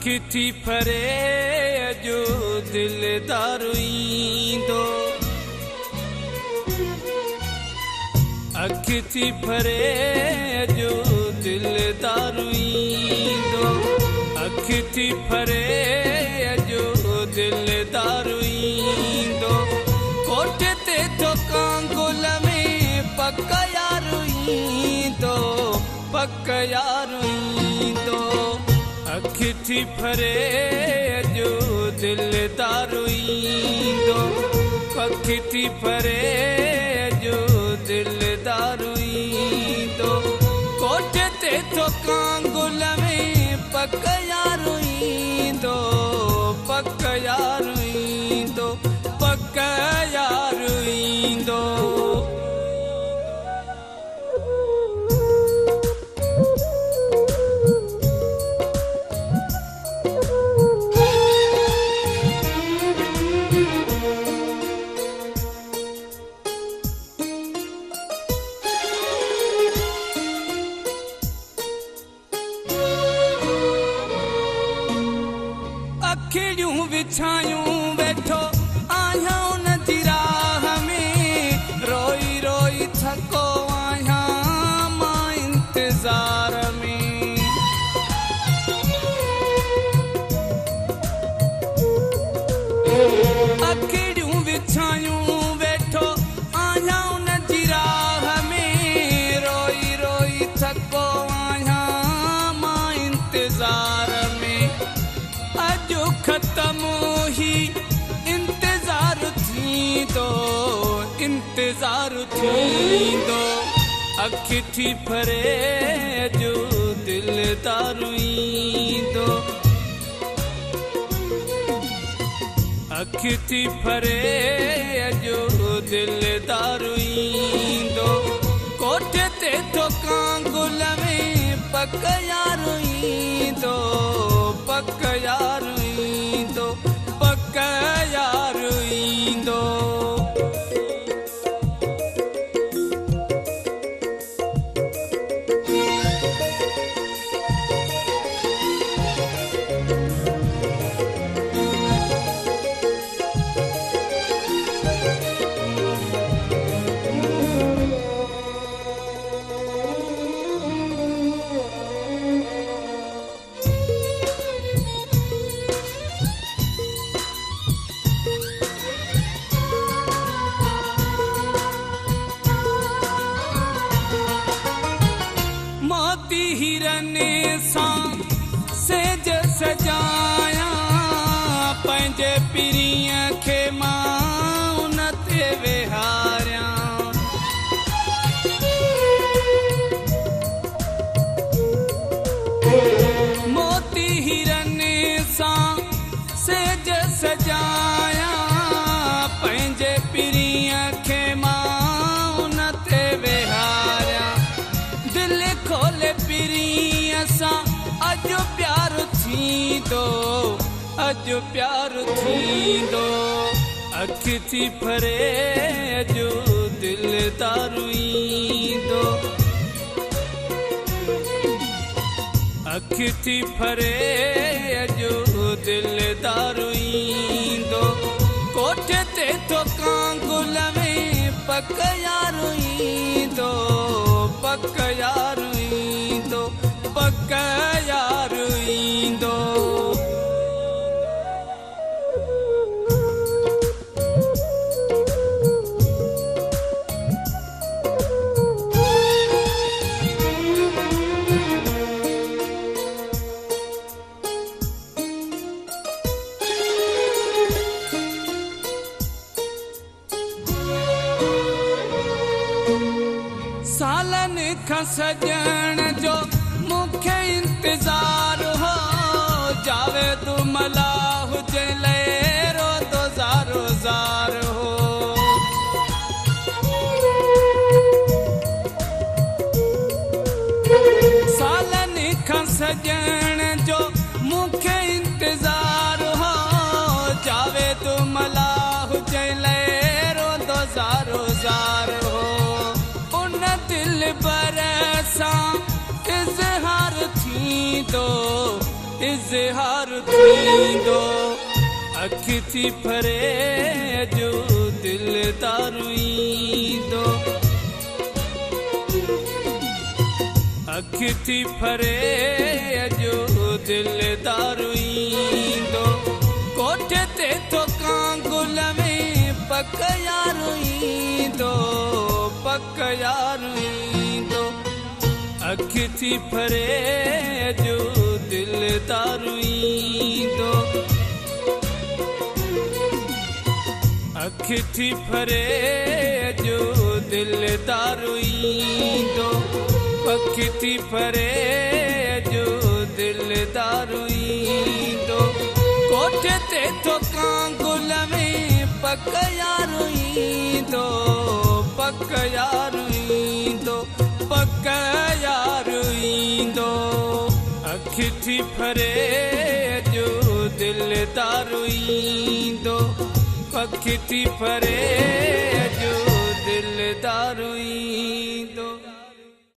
अखि थी फरे जो दिलदार ईंदो अखि थी फरे जो दिलदार ईंदो अखि थी फरे जो दिलदार ईंदो कोठे ते तो कांगुल में पक यार ईंदो पक यार ईंदो अखि थी फरे जो दिलदार ईंदो अखि थी फरे जो दिलदार ईंदो कोठे ते तो कांगुल में पक यार ईंदो पक यार ईंदो पक यार ईंदो अखियूं विछायूं वेठो आहियां उन जी राह में रोई रोई थको आहियां मां इंतज़ार में अखियूं विछायूं वेठो आहियां उन जी राह में रोई रोई थको आहियां मां इंतज़ार खत्म ही इंतजार थींदो अखि थी फरे जो दिलदार ईंदो अखि थी फरे जो दिलदार ईंदो कोठे ते तो कांगुल में पक यार ईंदो पक यार ईंदो पक यार ईंदो मोती हिरन सां सेज सजाया पंहिंजे पीरीअ खे मां उन ते विहारियां मोती हिरन सां सेज सजाया पंहिंजे पीरीअ खे मां उन ते विहारियां दिल खोले पीरीअ सां अॼु प्यार थींदो अॼु प्यार थींदो अखि थी फरे जो दिलदार ईंदो अखि थी फरे जो दिलदार ईंदो कोठे ते तो कांगुल में पक यार ईंदो पक यार ईंदो पक यार ईंदो सालनि खां सजण जो मूंखे इंतज़ार हो जावेद मलाह हुजे लहरो तो ज़ारो ज़ार हो सालनि खां सजण जो मूंखे इंतज़ार हो जावेद मलाह हुजे लहरो तो ज़ारो ज़ार हो दिल बरसा इज़हार थींदो इज़हार थींदो अखि थी फरे जो दिलदार ईंदो अखि थी फरे जो दिलदार ईंदो कोठे ते तो कांगुल में पक यार ईंदो पक यार ईंदो अखि थी फरे जो दिलदार ईंदो अखि थी फरे जो दिलदार ईंदो अखि थी फरे जो दिलदार ईंदो कोठे ते तो कांगुल में पक यार ईंदो पक यार ईंदो पक यार ईंदो अखि थी फरे जो दिलदार ईंदो अखि थी फरे जो दिलदार ईंदो